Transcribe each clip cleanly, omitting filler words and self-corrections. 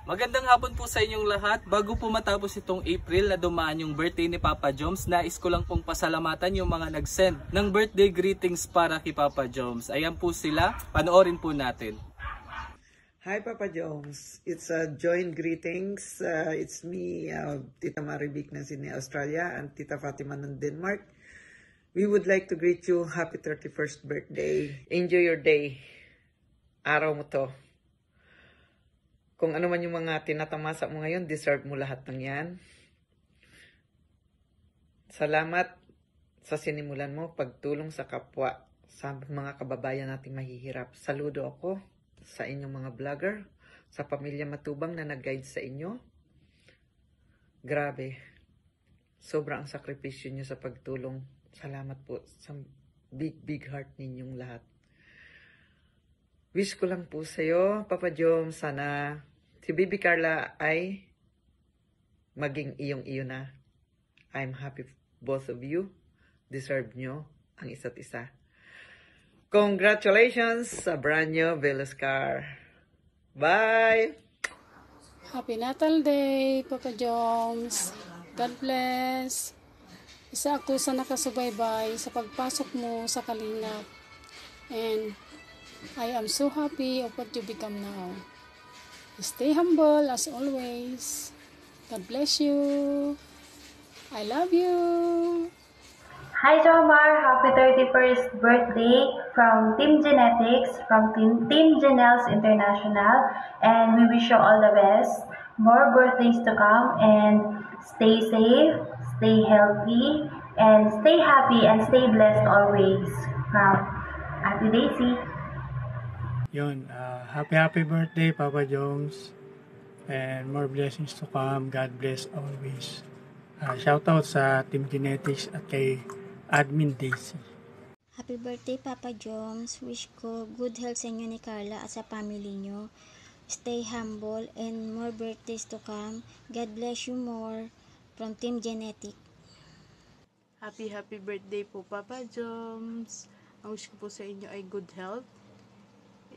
Magandang hapon po sa inyong lahat. Bago po matapos itong April na dumaan yung birthday ni Papa Joms, nais ko lang pong pasalamatan yung mga nag-send ng birthday greetings para kay Papa Joms. Ayan po sila, panoorin po natin. Hi Papa Joms, it's a joint greetings. It's me, Tita Maribik ng Sydney, Australia, and Tita Fatima ng Denmark. We would like to greet you happy 31st birthday. Enjoy your day. Araw mo to. Kung ano man yung mga tinatamasa mo ngayon, deserve mo lahat ng yan. Salamat sa sinimulan mo, pagtulong sa kapwa, sa mga kababayan nating mahihirap. Saludo ako sa inyong mga vlogger, sa pamilya Matubang na nag-guide sa inyo. Grabe. Sobra ang sakripisyo nyo sa pagtulong. Salamat po sa big heart ninyong lahat. Wish ko lang po sa'yo, Papa Jom, sana si Baby Carla ay maging iyong-iyo na. I'm happy both of you. Deserve nyo ang isa't isa. Congratulations sa brand new Veloz car. Bye! Happy Natal Day, Papa Joms. God bless. Isa ako sa nakasubaybay sa pagpasok mo sa Kalingap. And I am so happy of what you become now. Stay humble as always. God bless you. I love you. Hi Jomar, happy 31st birthday from Team Genetics, from Team Genels International, and we wish you all the best. More birthdays to come, and stay safe, stay healthy, and stay happy and stay blessed always. From Ate Daisy. Yun, happy birthday Papa Joms, and more blessings to come. God bless always. Shoutout sa Team Genetics at kay Admin Daisy. Happy birthday Papa Joms. Wish ko good health sa inyo ni Carla at sa family nyo. Stay humble and more birthdays to come. God bless you more. From Team Genetic. Happy birthday po Papa Joms. Ang wish ko po sa inyo ay good health.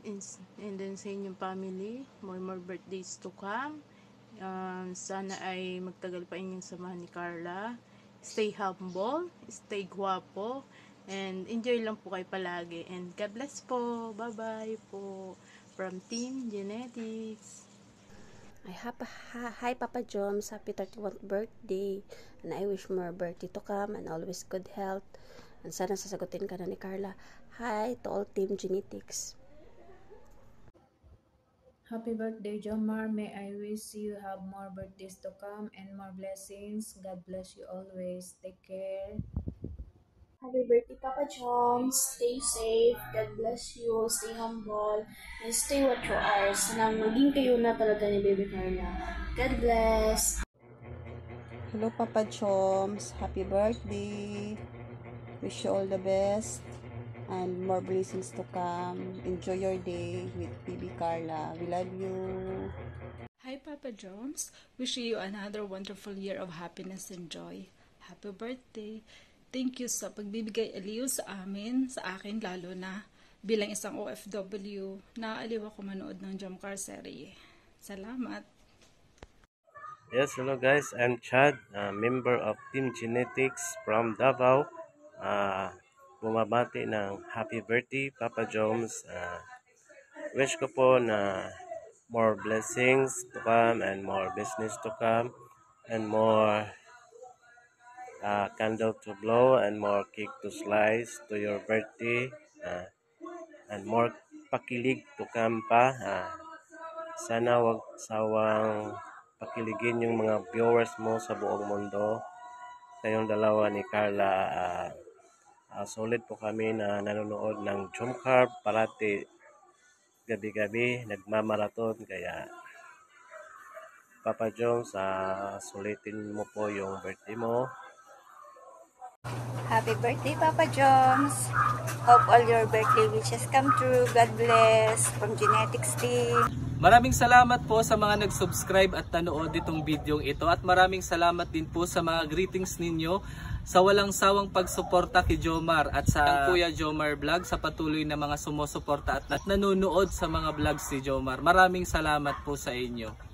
And then sa inyong family, more birthdays to come. Sana ay magtagal pa inyong samahan ni Carla. Stay humble, stay guwapo, and enjoy lang po kayo palagi. And God bless po. Bye-bye po from Team Genetics. Hi Papa Joms, happy 31st birthday. And I wish more birthday to come and always good health. And sana sasagutin ka na ni Carla. Hi to all Team Genetics. Happy birthday, Jomar. May I wish you have more birthdays to come and more blessings. God bless you always. Take care. Happy birthday, Papa Joms. Stay safe. God bless you. Stay humble. And stay what you are. Sana maging kayo na talaga ni Baby Carla. God bless. Hello, Papa Joms. Happy birthday. Wish you all the best. And more blessings to come. Enjoy your day with Baby Carla. We love you. Hi Papa Joms. Wishing you another wonderful year of happiness and joy. Happy birthday. Thank you sa pagbibigay aliw sa amin, sa akin lalo na bilang isang OFW. Naaaliw ako manood ng Jomcar serye. Salamat. Yes, hello guys. I'm Chad, a member of Team Genetics from Davao. Bumabati ng happy birthday Papa Joms. Wish ko po na more blessings to come and more business to come and more candle to blow and more cake to slice to your birthday, and more pakilig to come pa. Sana wag sawang pakiligin yung mga viewers mo sa buong mundo. Kayong dalawa ni Carla, solid po kami na nanonood ng Jomcar parati gabi-gabi, nagmamaraton. Kaya Papa Joms, sulitin mo po yung birthday mo. Happy birthday Papa Joms. Hope all your birthday wishes come true. God bless from Genetics Team. Maraming salamat po sa mga nag-subscribe at nanood itong video ito, at maraming salamat din po sa mga greetings ninyo sa walang sawang pagsuporta kay Jomar at sa Kuya Jomar Vlog, sa patuloy na mga sumusuporta at nanonood sa mga vlogs si Jomar. Maraming salamat po sa inyo.